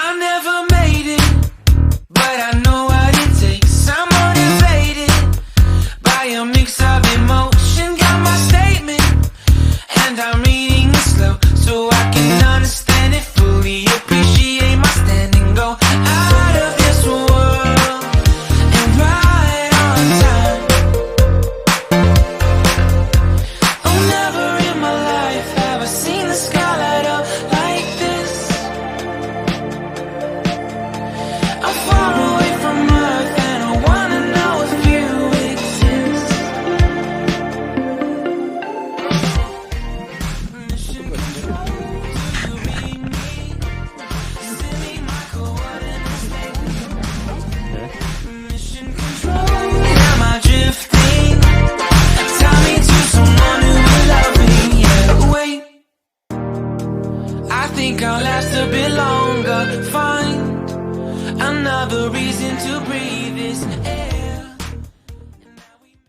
I never made it, but I know what it takes. I'm motivated by a mix of emotion. Got my statement, and I'm reading it slow so I can understand it fully. Appreciate my standing, go out of this world and right on time. Oh, never in my life have I seen the sky light up like this. I'm far away from Earth and I wanna know if you exist. Mission control, do you read me? Send me my coordinates, baby. Mission control, am I drifting? Tie me to someone who will love me, yeah. Wait, I think I'll last a bit longer. Find another reason to breathe this air.